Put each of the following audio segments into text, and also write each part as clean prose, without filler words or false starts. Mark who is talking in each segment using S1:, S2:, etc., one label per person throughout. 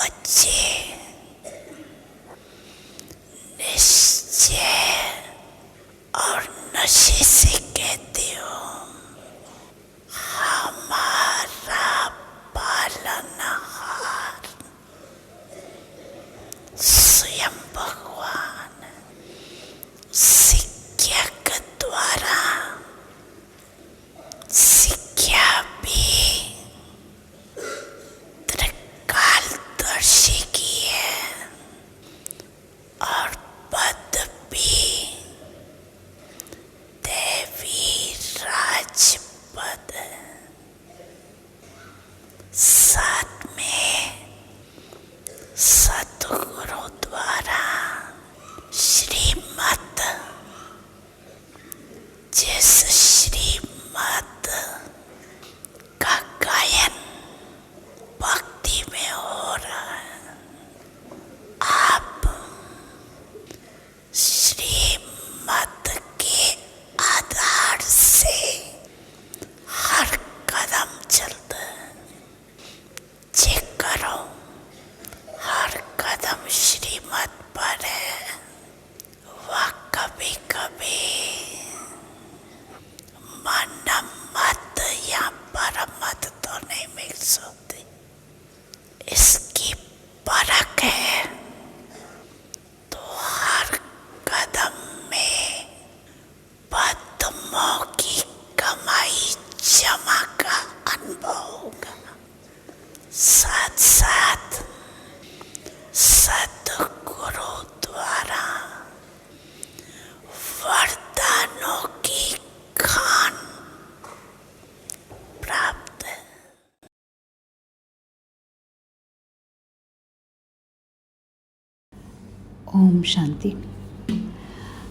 S1: बच्चे निश्चय और नशे से कहते हो, हमारा पालनहार स्वयं भगवान शिक्षक द्वारा शिक्षा भी त्रिकालदर्शी की है और पद भी देवी राजपद। साथ में सतगुरु द्वारा श्रीमत, जिस श्रीमत का गायन भक्ति में हो रहा है, आप श्रीमत के आधार से हर कदम चलते चेक करो, हर कदम श्रीमत पर है। वह कभी कभी मन मत या परमत तो नहीं मिल सकती, इसकी परख है। तो हर कदम में पद्मों की कमाई जमा का अनुभव होगा। साथ साथ सतगुरु द्वारा वरदानों की खान प्राप्त है।
S2: ओम शांति।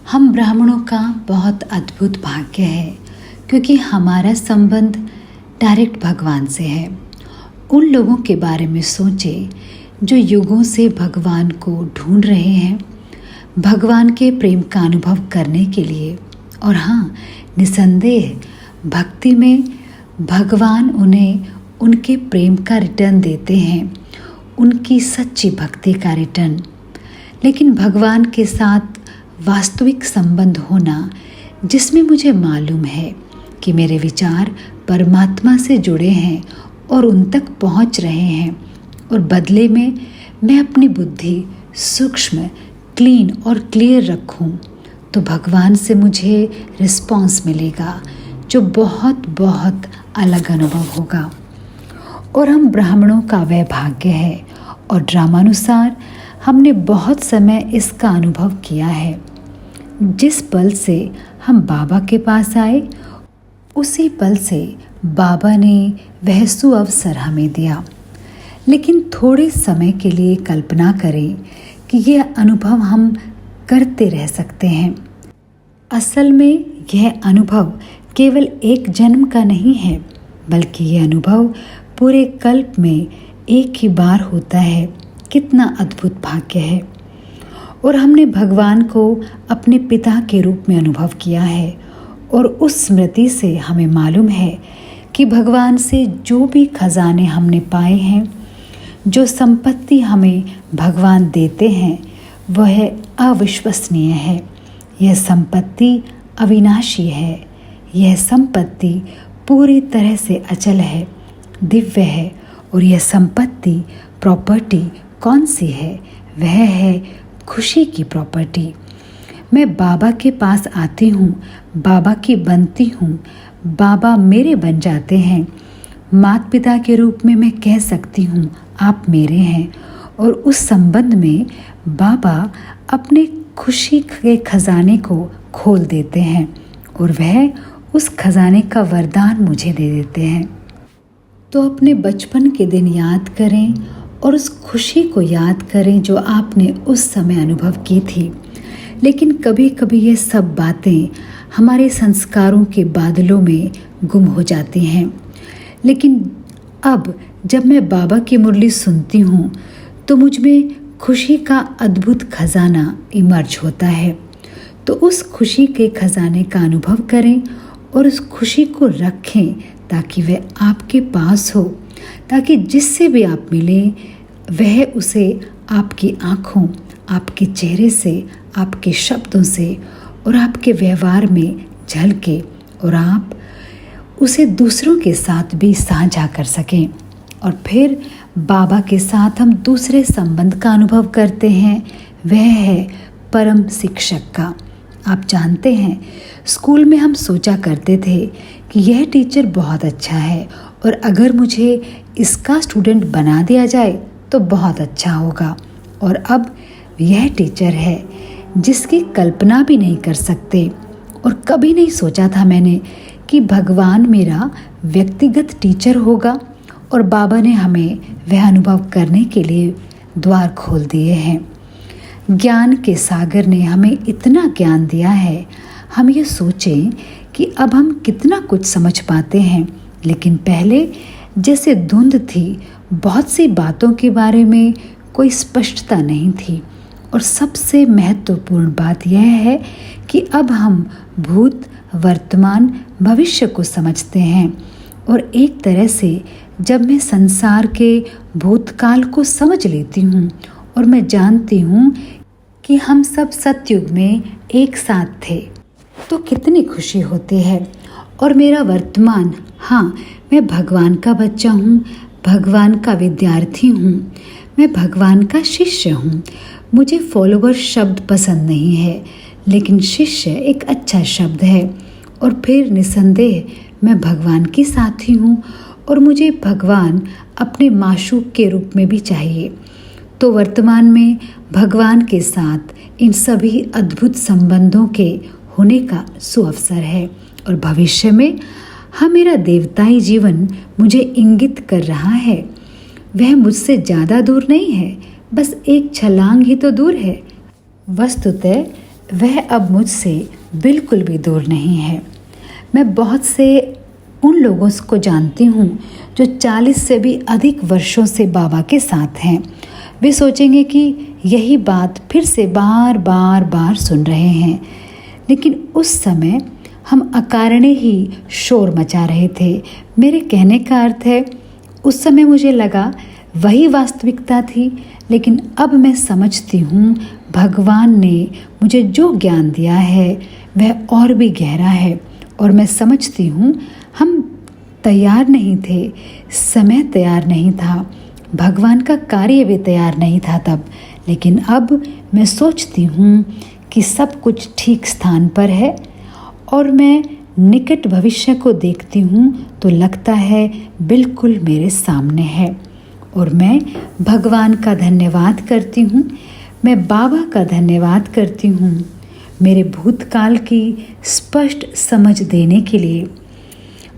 S2: हम ब्राह्मणों का बहुत अद्भुत भाग्य है, क्योंकि हमारा संबंध डायरेक्ट भगवान से है। उन लोगों के बारे में सोचें जो युगों से भगवान को ढूंढ रहे हैं, भगवान के प्रेम का अनुभव करने के लिए। और हाँ, निसंदेह भक्ति में भगवान उन्हें उनके प्रेम का रिटर्न देते हैं, उनकी सच्ची भक्ति का रिटर्न। लेकिन भगवान के साथ वास्तविक संबंध होना, जिसमें मुझे मालूम है कि मेरे विचार परमात्मा से जुड़े हैं और उन तक पहुंच रहे हैं, और बदले में मैं अपनी बुद्धि सूक्ष्म, क्लीन और क्लियर रखूं, तो भगवान से मुझे रिस्पॉन्स मिलेगा जो बहुत बहुत अलग अनुभव होगा। और हम ब्राह्मणों का वह भाग्य है, और ड्रामानुसार हमने बहुत समय इसका अनुभव किया है। जिस पल से हम बाबा के पास आए, उसी पल से बाबा ने वह सुअवसर हमें दिया। लेकिन थोड़े समय के लिए कल्पना करें कि यह अनुभव हम करते रह सकते हैं। असल में यह अनुभव केवल एक जन्म का नहीं है, बल्कि यह अनुभव पूरे कल्प में एक ही बार होता है। कितना अद्भुत भाग्य है। और हमने भगवान को अपने पिता के रूप में अनुभव किया है, और उस स्मृति से हमें मालूम है कि भगवान से जो भी खजाने हमने पाए हैं, जो संपत्ति हमें भगवान देते हैं, वह अविश्वसनीय है। यह संपत्ति अविनाशी है। यह संपत्ति पूरी तरह से अचल है, दिव्य है। और यह संपत्ति, प्रॉपर्टी कौन सी है? वह है खुशी की प्रॉपर्टी। मैं बाबा के पास आती हूँ, बाबा की बनती हूँ, बाबा मेरे बन जाते हैं। माता पिता के रूप में मैं कह सकती हूँ आप मेरे हैं। और उस संबंध में बाबा अपने खुशी के खजाने को खोल देते हैं, और वह उस खजाने का वरदान मुझे दे देते हैं। तो अपने बचपन के दिन याद करें और उस खुशी को याद करें जो आपने उस समय अनुभव की थी। लेकिन कभी कभी ये सब बातें हमारे संस्कारों के बादलों में गुम हो जाती हैं। लेकिन अब जब मैं बाबा की मुरली सुनती हूँ, तो मुझ में खुशी का अद्भुत खजाना इमर्ज होता है। तो उस खुशी के खजाने का अनुभव करें और उस खुशी को रखें, ताकि वह आपके पास हो, ताकि जिससे भी आप मिलें वह उसे आपकी आँखों, आपके चेहरे से, आपके शब्दों से और आपके व्यवहार में झलके और आप उसे दूसरों के साथ भी साझा कर सकें। और फिर बाबा के साथ हम दूसरे संबंध का अनुभव करते हैं, वह है परम शिक्षक का। आप जानते हैं, स्कूल में हम सोचा करते थे कि यह टीचर बहुत अच्छा है और अगर मुझे इसका स्टूडेंट बना दिया जाए तो बहुत अच्छा होगा। और अब यह टीचर है जिसकी कल्पना भी नहीं कर सकते। और कभी नहीं सोचा था मैंने कि भगवान मेरा व्यक्तिगत टीचर होगा और बाबा ने हमें वह अनुभव करने के लिए द्वार खोल दिए हैं। ज्ञान के सागर ने हमें इतना ज्ञान दिया है, हम ये सोचें कि अब हम कितना कुछ समझ पाते हैं, लेकिन पहले जैसे धुंध थी, बहुत सी बातों के बारे में कोई स्पष्टता नहीं थी। और सबसे महत्वपूर्ण बात यह है कि अब हम भूत, वर्तमान, भविष्य को समझते हैं। और एक तरह से जब मैं संसार के भूतकाल को समझ लेती हूँ और मैं जानती हूँ कि हम सब सतयुग में एक साथ थे, तो कितनी खुशी होती है। और मेरा वर्तमान, हाँ, मैं भगवान का बच्चा हूँ, भगवान का विद्यार्थी हूँ, मैं भगवान का शिष्य हूँ। मुझे फॉलोवर शब्द पसंद नहीं है, लेकिन शिष्य एक अच्छा शब्द है। और फिर निसंदेह मैं भगवान की साथी हूँ और मुझे भगवान अपने माशूक के रूप में भी चाहिए। तो वर्तमान में भगवान के साथ इन सभी अद्भुत संबंधों के होने का सुअवसर है। और भविष्य में हाँ, मेरा देवताई जीवन मुझे इंगित कर रहा है। वह मुझसे ज़्यादा दूर नहीं है, बस एक छलांग ही तो दूर है। वस्तुतः वह अब मुझसे बिल्कुल भी दूर नहीं है। मैं बहुत से उन लोगों को जानती हूँ जो 40 से भी अधिक वर्षों से बाबा के साथ हैं। वे सोचेंगे कि यही बात फिर से बार बार सुन रहे हैं, लेकिन उस समय हम अकारणे ही शोर मचा रहे थे। मेरे कहने का अर्थ है, उस समय मुझे लगा वही वास्तविकता थी, लेकिन अब मैं समझती हूँ भगवान ने मुझे जो ज्ञान दिया है वह और भी गहरा है। और मैं समझती हूँ हम तैयार नहीं थे, समय तैयार नहीं था, भगवान का कार्य भी तैयार नहीं था तब। लेकिन अब मैं सोचती हूँ कि सब कुछ ठीक स्थान पर है और मैं निकट भविष्य को देखती हूँ तो लगता है बिल्कुल मेरे सामने है। और मैं भगवान का धन्यवाद करती हूँ, मैं बाबा का धन्यवाद करती हूँ मेरे भूतकाल की स्पष्ट समझ देने के लिए।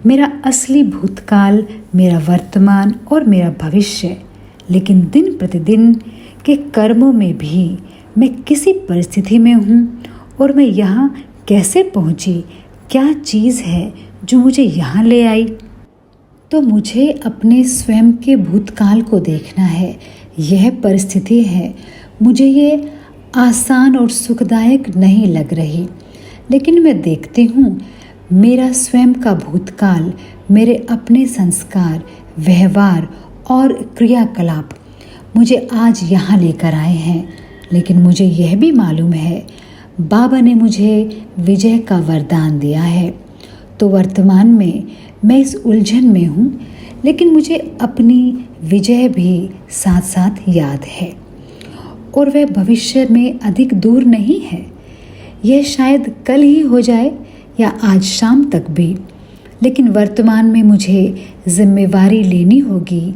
S2: मेरा असली भूतकाल, मेरा वर्तमान और मेरा भविष्य, लेकिन दिन प्रतिदिन के कर्मों में भी मैं किसी परिस्थिति में हूँ और मैं यहाँ कैसे पहुँची, क्या चीज़ है जो मुझे यहाँ ले आई। तो मुझे अपने स्वयं के भूतकाल को देखना है। यह परिस्थिति है, मुझे ये आसान और सुखदायक नहीं लग रही, लेकिन मैं देखती हूँ मेरा स्वयं का भूतकाल, मेरे अपने संस्कार, व्यवहार और क्रियाकलाप मुझे आज यहाँ लेकर आए हैं। लेकिन मुझे यह भी मालूम है बाबा ने मुझे विजय का वरदान दिया है। तो वर्तमान में मैं इस उलझन में हूँ, लेकिन मुझे अपनी विजय भी साथ साथ याद है और वह भविष्य में अधिक दूर नहीं है। यह शायद कल ही हो जाए या आज शाम तक भी, लेकिन वर्तमान में मुझे जिम्मेवारी लेनी होगी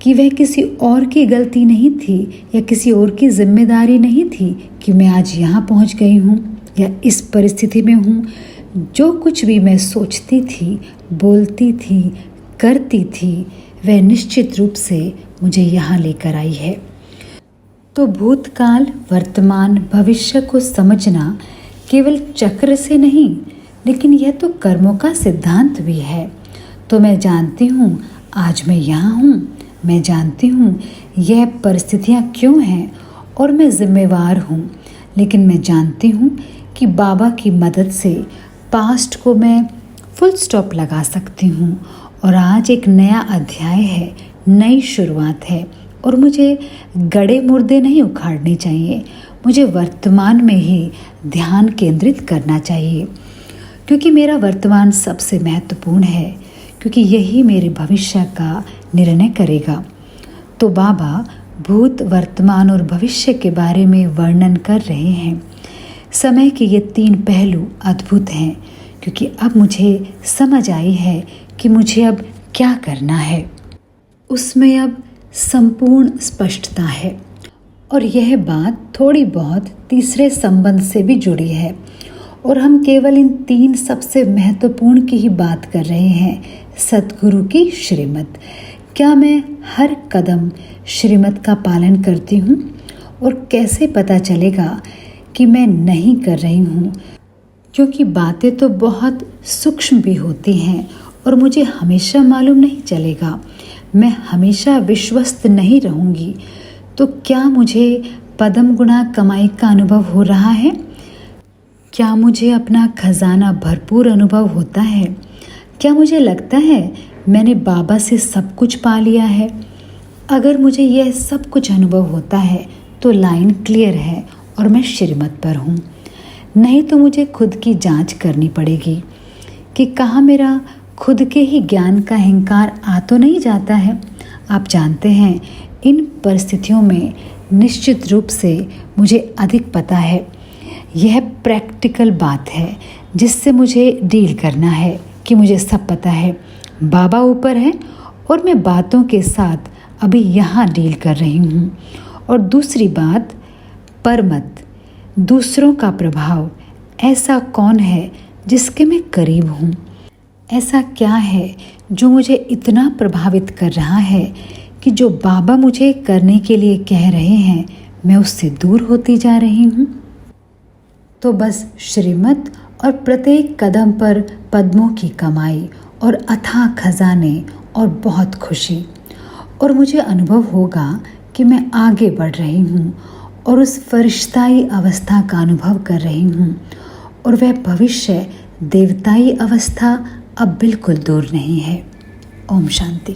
S2: कि वह किसी और की गलती नहीं थी या किसी और की जिम्मेदारी नहीं थी कि मैं आज यहाँ पहुँच गई हूँ या इस परिस्थिति में हूँ। जो कुछ भी मैं सोचती थी, बोलती थी, करती थी, वह निश्चित रूप से मुझे यहाँ लेकर आई है। तो भूतकाल, वर्तमान, भविष्य को समझना केवल चक्र से नहीं, लेकिन यह तो कर्मों का सिद्धांत भी है। तो मैं जानती हूँ आज मैं यहाँ हूँ, मैं जानती हूँ यह परिस्थितियाँ क्यों हैं और मैं जिम्मेवार हूँ, लेकिन मैं जानती हूँ कि बाबा की मदद से पास्ट को मैं फुल स्टॉप लगा सकती हूँ और आज एक नया अध्याय है, नई शुरुआत है और मुझे गड़े मुर्दे नहीं उखाड़ने चाहिए। मुझे वर्तमान में ही ध्यान केंद्रित करना चाहिए, क्योंकि मेरा वर्तमान सबसे महत्वपूर्ण है, क्योंकि यही मेरे भविष्य का निर्णय करेगा। तो बाबा भूत, वर्तमान और भविष्य के बारे में वर्णन कर रहे हैं। समय के ये 3 पहलू अद्भुत हैं, क्योंकि अब मुझे समझ आई है कि मुझे अब क्या करना है। उसमें अब संपूर्ण स्पष्टता है। और यह बात थोड़ी बहुत तीसरे संबंध से भी जुड़ी है, और हम केवल इन 3 सबसे महत्वपूर्ण की ही बात कर रहे हैं, सद्गुरु की श्रीमत। क्या मैं हर कदम श्रीमत का पालन करती हूँ? और कैसे पता चलेगा कि मैं नहीं कर रही हूँ? क्योंकि बातें तो बहुत सूक्ष्म भी होती हैं और मुझे हमेशा मालूम नहीं चलेगा। मैं हमेशा विश्वस्त नहीं रहूँगी। तो क्या मुझे पदम गुणा कमाई का अनुभव हो रहा है? क्या मुझे अपना खजाना भरपूर अनुभव होता है? क्या मुझे लगता है मैंने बाबा से सब कुछ पा लिया है? अगर मुझे यह सब कुछ अनुभव होता है तो लाइन क्लियर है और मैं श्रीमत पर हूँ। नहीं तो मुझे खुद की जांच करनी पड़ेगी कि कहाँ मेरा खुद के ही ज्ञान का अहंकार आ तो नहीं जाता है। आप जानते हैं, इन परिस्थितियों में निश्चित रूप से मुझे अधिक पता है। यह प्रैक्टिकल बात है जिससे मुझे डील करना है कि मुझे सब पता है। बाबा ऊपर है और मैं बातों के साथ अभी यहाँ डील कर रही हूँ। और दूसरी बात, परमत, दूसरों का प्रभाव। ऐसा कौन है जिसके मैं करीब हूँ? ऐसा क्या है जो मुझे इतना प्रभावित कर रहा है कि जो बाबा मुझे करने के लिए कह रहे हैं मैं उससे दूर होती जा रही हूँ? तो बस श्रीमत और प्रत्येक कदम पर पद्मों की कमाई और अथाह खजाने और बहुत खुशी। और मुझे अनुभव होगा कि मैं आगे बढ़ रही हूँ और उस फरिश्ताई अवस्था का अनुभव कर रही हूँ, और वह भविष्य देवताई अवस्था अब बिल्कुल दूर नहीं है। ओम शांति।